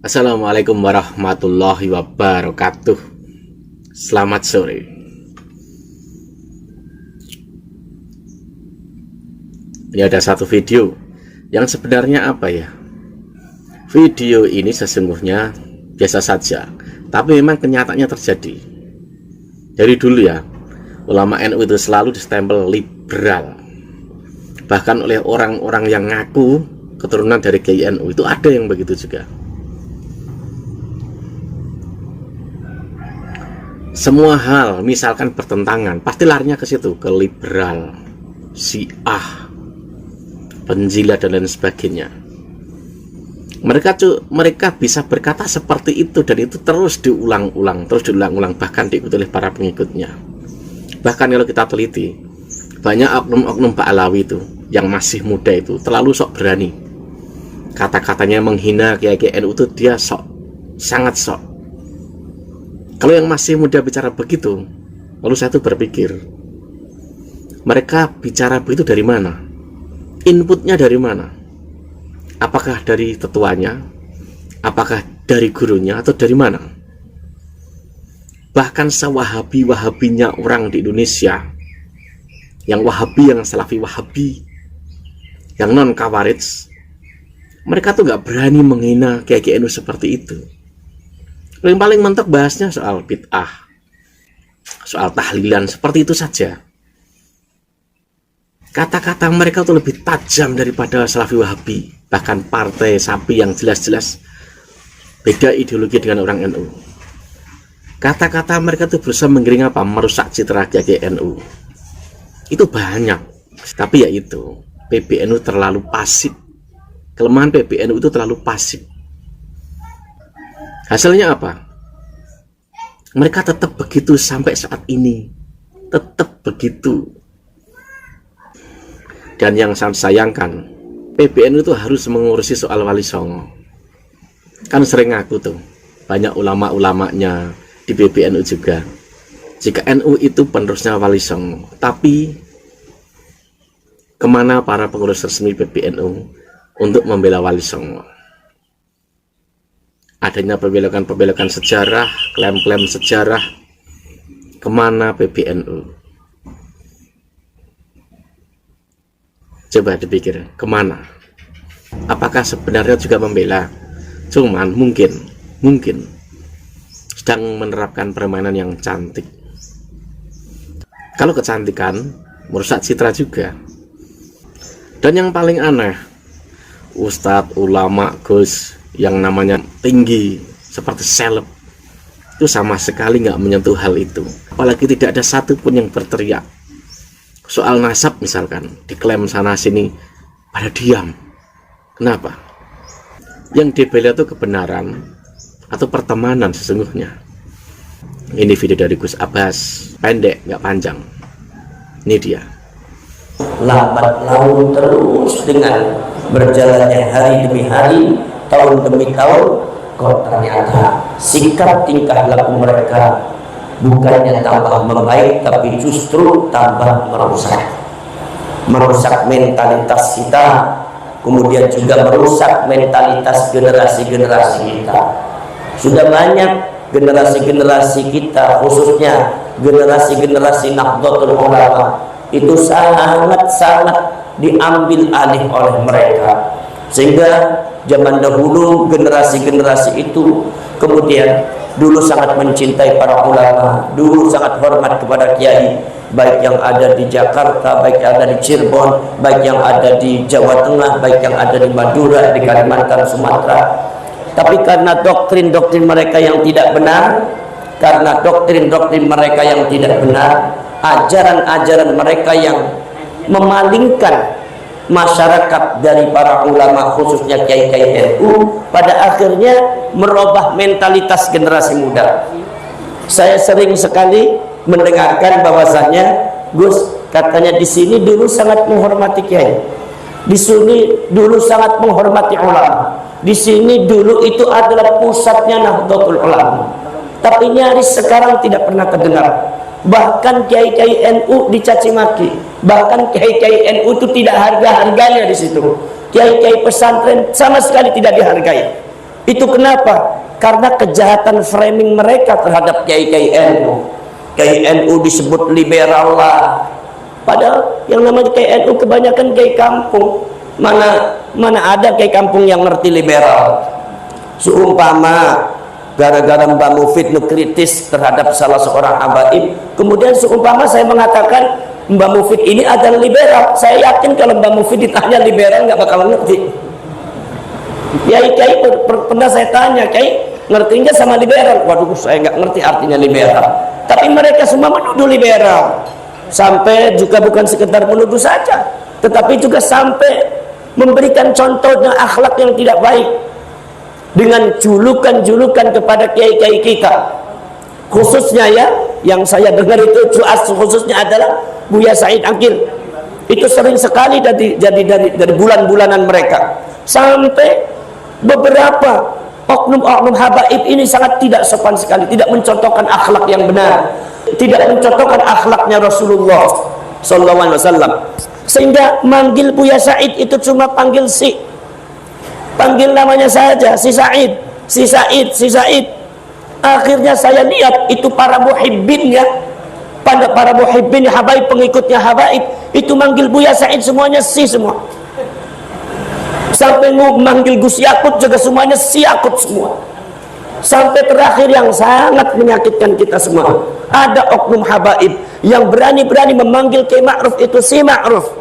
Assalamualaikum warahmatullahi wabarakatuh. Selamat sore. Ini ada satu video yang sebenarnya apa ya? Video ini sesungguhnya biasa saja, tapi memang kenyataannya terjadi. Dari dulu ya, ulama NU itu selalu distempel liberal. Bahkan oleh orang-orang yang ngaku keturunan dari Kiai NU itu ada yang begitu juga. Semua hal misalkan bertentangan pasti larinya ke situ, ke liberal, Syiah, penjilat dan lain sebagainya. Mereka bisa berkata seperti itu dan itu terus diulang-ulang, bahkan diikuti oleh para pengikutnya. Bahkan kalau kita teliti, banyak oknum-oknum Ba'alawi itu yang masih muda itu terlalu sok berani. Kata-katanya menghina Kiai NU itu dia sangat sok. Kalau yang masih muda bicara begitu, lalu saya tuh berpikir, mereka bicara begitu dari mana? Inputnya dari mana? Apakah dari tetuanya? Apakah dari gurunya? Atau dari mana? Bahkan sewahabi-wahabinya orang di Indonesia, yang wahabi, yang salafi wahabi, yang non kawarij, mereka tuh gak berani menghina Kiai NU seperti itu. Yang paling mentok bahasnya soal bid'ah, soal tahlilan, seperti itu saja. Kata-kata mereka itu lebih tajam daripada salafi wahabi, bahkan partai sapi yang jelas-jelas beda ideologi dengan orang NU. Kata-kata mereka itu berusaha menggiring apa? Merusak citra Kiai NU. Itu banyak, tapi ya itu, PBNU terlalu pasif. Kelemahan PBNU itu terlalu pasif. Hasilnya apa? Mereka tetap begitu sampai saat ini. Tetap begitu. Dan yang sangat sayangkan, PBNU itu harus mengurusi soal Wali Songo. Kan sering ngaku tuh, banyak ulama-ulamanya di PBNU juga, jika NU itu penerusnya Wali Songo. Tapi kemana para pengurus resmi PBNU untuk membela Wali Songo? Adanya pembelokan sejarah, klaim-klaim sejarah. Kemana PBNU? Coba dipikir, kemana? Apakah sebenarnya juga membela? Cuman mungkin sedang menerapkan permainan yang cantik. Kalau kecantikan merusak citra juga. Dan yang paling aneh, ustadz, ulama, gus yang namanya tinggi seperti seleb itu sama sekali nggak menyentuh hal itu. Apalagi tidak ada satupun yang berteriak soal nasab, misalkan diklaim sana sini, pada diam. Kenapa? Yang dibela itu kebenaran atau pertemanan sesungguhnya. Ini video dari Gus Abbas, pendek nggak panjang. Ini dia. Lambat laun terus dengan berjalannya hari demi hari, tahun demi tahun, kok ternyata sikap tingkah laku mereka bukannya tambah membaik, tapi justru tambah merusak mentalitas kita, kemudian juga merusak mentalitas generasi-generasi kita. Sudah banyak generasi-generasi kita, khususnya generasi-generasi Nahdlatul Ulama, itu sangat-sangat diambil alih oleh mereka, sehingga zaman dahulu generasi-generasi itu kemudian dulu sangat mencintai para ulama, dulu sangat hormat kepada kiai, baik yang ada di Jakarta, baik yang ada di Cirebon, baik yang ada di Jawa Tengah, baik yang ada di Madura, di Kalimantan, Sumatera. Tapi karena doktrin-doktrin mereka yang tidak benar, ajaran-ajaran mereka yang memalingkan masyarakat dari para ulama, khususnya kiai-kiai NU, pada akhirnya merubah mentalitas generasi muda. Saya sering sekali mendengarkan bahwasannya, Gus, katanya di sini dulu sangat menghormati kiai, di sini dulu sangat menghormati ulama, di sini dulu itu adalah pusatnya Nahdlatul Ulama, tapi nyaris sekarang tidak pernah terdengar. Bahkan kiai-kiai NU dicaci maki, bahkan kiai-kiai NU itu tidak harga-harganya di situ. Kiai-kiai pesantren sama sekali tidak dihargai. Itu kenapa? Karena kejahatan framing mereka terhadap kiai-kiai NU. Kiai NU disebut liberal lah. Padahal yang namanya kiai NU kebanyakan kiai kampung. Mana ada kiai kampung yang ngerti liberal. Seumpama gara-gara Mbak Mufid kritis terhadap salah seorang habaib, kemudian seumpama saya mengatakan Mbak Mufid ini adalah liberal, saya yakin kalau Mbak Mufid ditanya liberal nggak bakal ngerti. Kiai pernah saya tanya, Kiai ngerti nggak sama liberal? Waduh, saya nggak ngerti artinya liberal. Tapi mereka semua menuduh liberal. Sampai juga bukan sekedar menuduh saja, tetapi juga sampai memberikan contohnya akhlak yang tidak baik dengan julukan-julukan kepada kiai-kiai kita. Khususnya ya, yang saya dengar itu khususnya adalah Buya Said Akil. Itu sering sekali dari bulan-bulanan mereka. Sampai beberapa oknum-oknum habaib ini sangat tidak sopan sekali, tidak mencontohkan akhlak yang benar, tidak mencontohkan akhlaknya Rasulullah SAW. Sehingga manggil Buya Said itu cuma panggil panggil namanya saja, si Said. Akhirnya saya lihat itu para muhibbin ya, para muhibbin habaib, pengikutnya habaib itu manggil Buya Said semuanya semua. Sampai manggil Gus Yakut juga semuanya Yakut semua. Sampai terakhir yang sangat menyakitkan kita semua, ada oknum habaib yang berani-berani memanggil Kiai Ma'ruf itu si Ma'ruf.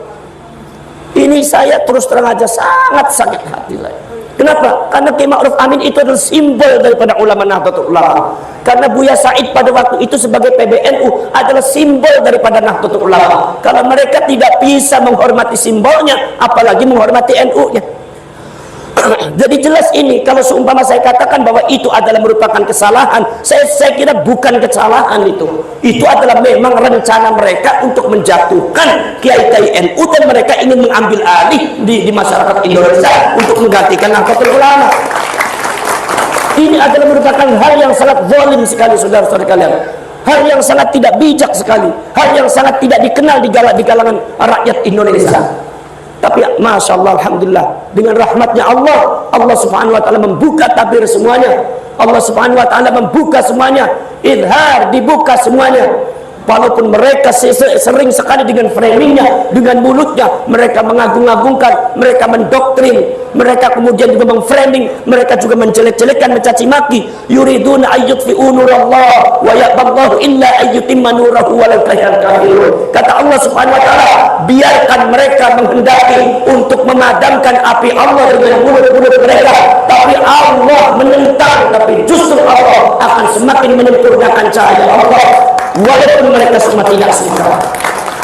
Ini saya terus terang aja sangat sakit hati lah. Kenapa? Karena Kiai Ma'ruf Amin itu adalah simbol daripada ulama Nahdlatul Ulama. Karena Buya Said pada waktu itu sebagai PBNU adalah simbol daripada Nahdlatul Ulama. Kalau mereka tidak bisa menghormati simbolnya, apalagi menghormati NU-nya. Jadi jelas ini, kalau seumpama saya katakan bahwa itu adalah merupakan kesalahan, saya kira bukan kesalahan itu adalah memang rencana mereka untuk menjatuhkan kiai-kiai NU, dan mereka ingin mengambil alih di masyarakat Indonesia untuk menggantikan Nahdlatul Ulama. Ini adalah merupakan hal yang sangat zalim sekali, saudara-saudara kalian, hal yang sangat tidak bijak sekali, hal yang sangat tidak dikenal di kalangan rakyat Indonesia. Tapi Masya Allah, Alhamdulillah, dengan rahmatnya Allah, Allah subhanahu wa ta'ala membuka tabir semuanya. Allah subhanahu wa ta'ala membuka semuanya, idhar, dibuka semuanya. Walaupun mereka sering sekali dengan framingnya, dengan mulutnya mereka mengagung-agungkan, mereka mendoktrin, mereka kemudian juga memframing, mereka juga menjelek-jelekan, mencaci maki. Yuriduna ayyutfi'u nurallah wa ya'ballahu illa ayyutimma nurahu walau karihal kafirun. Kata Allah subhanahu wa ta'ala, biarkan mereka menghendaki untuk memadamkan api Allah dengan mulut-mulut mereka, tapi Allah menentang, tapi justru Allah akan semakin menyempurnakan cahaya Allah walaupun mereka semua tidak suka.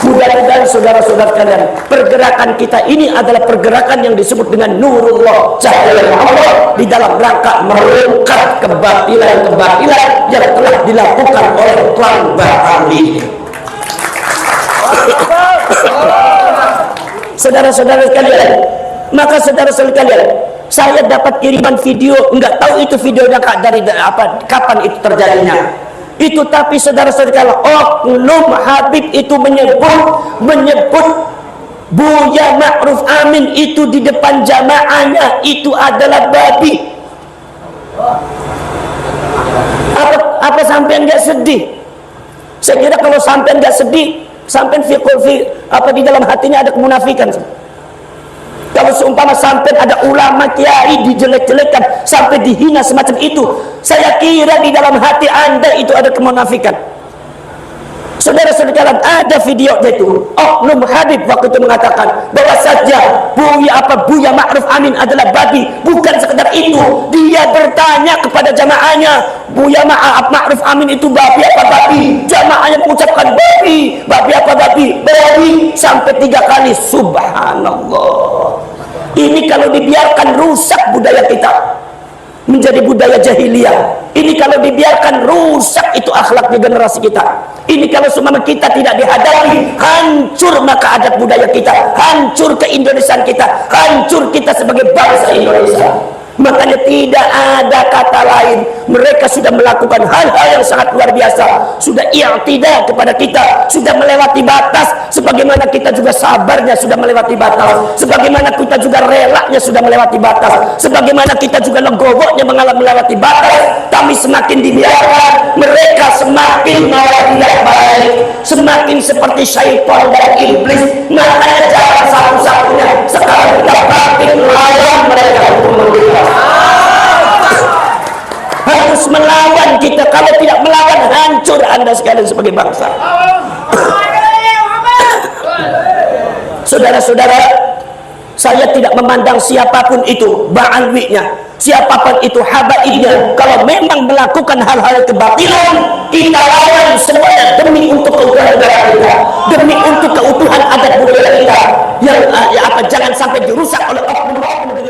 Mudah-mudahan saudara-saudara kalian, pergerakan kita ini adalah pergerakan yang disebut dengan nurullah, cahaya Allah, di dalam rangka merungkat kebatilan-kebatilan yang telah dilakukan oleh klan Bahawi. Saudara-saudara kalian, maka saudara-saudara kalian, saya dapat kiriman video, enggak tahu itu videonya dari apa, kapan itu terjadinya. Itu tapi saudara-saudara, oknum Habib itu menyebut Buya Ma'ruf Amin itu di depan jamaahnya itu adalah babi. Apa sampean nggak sedih? Saya kira kalau sampean nggak sedih, sampean di dalam hatinya ada kemunafikan. Kalau seumpama sampai ada ulama kiai dijelek-jelekan sampai dihina semacam itu, saya kira di dalam hati anda itu ada kemunafikan. Saudara-saudara, ada video itu oknum Habib waktu itu mengatakan bahwa saja Buya Ma'ruf Amin adalah babi. Bukan sekedar itu, dia bertanya kepada jamaahnya, Buya Ma'ruf Amin itu babi apa babi? Jamaahnya mengucapkan babi apa babi? Babi sampai 3 kali. Subhanallah. Ini kalau dibiarkan rusak budaya kita, menjadi budaya jahiliyah. Ini kalau dibiarkan rusak itu akhlaknya generasi kita. Ini kalau semua kita tidak dihadapi, hancur maka adat budaya kita, hancur keindonesiaan kita, hancur kita sebagai bangsa Indonesia. Makanya tidak ada kata lain. Mereka sudah melakukan hal-hal yang sangat luar biasa, sudah i'tidah kepada kita, sudah melewati batas. Sebagaimana kita juga sabarnya sudah melewati batas, sebagaimana kita juga relanya sudah melewati batas, sebagaimana kita juga legowonya melewati batas. Tapi semakin dibiarkan, mereka semakin malah tidak baik, semakin seperti syaitan dan iblis. Makanya jalan satu-satunya sekarang kita bangkit melawan mereka untuk membebas. Harus melawan kita. Kalau tidak melawan, hancur Anda sekalian sebagai bangsa. Saudara-saudara, saya tidak memandang siapapun itu ba'alwinya, siapapun itu habaibnya. Kalau memang melakukan hal-hal kebatilan, kita lawan semuanya demi untuk keutuhan negara kita, demi untuk keutuhan adat budaya kita. Yang jangan sampai dirusak oleh oknum-oknum